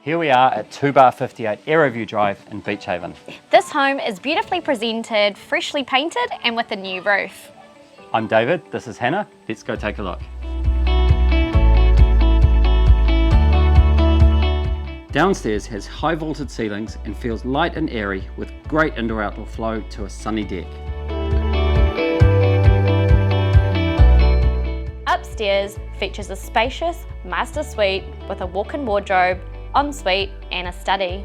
Here we are at 2 Bar 58 Aeroview Drive in Beach Haven. This home is beautifully presented, freshly painted and with a new roof. I'm David, this is Hannah. Let's go take a look. Downstairs has high vaulted ceilings and feels light and airy with great indoor-outdoor flow to a sunny deck. Upstairs features a spacious master suite with a walk-in wardrobe, ensuite and a study.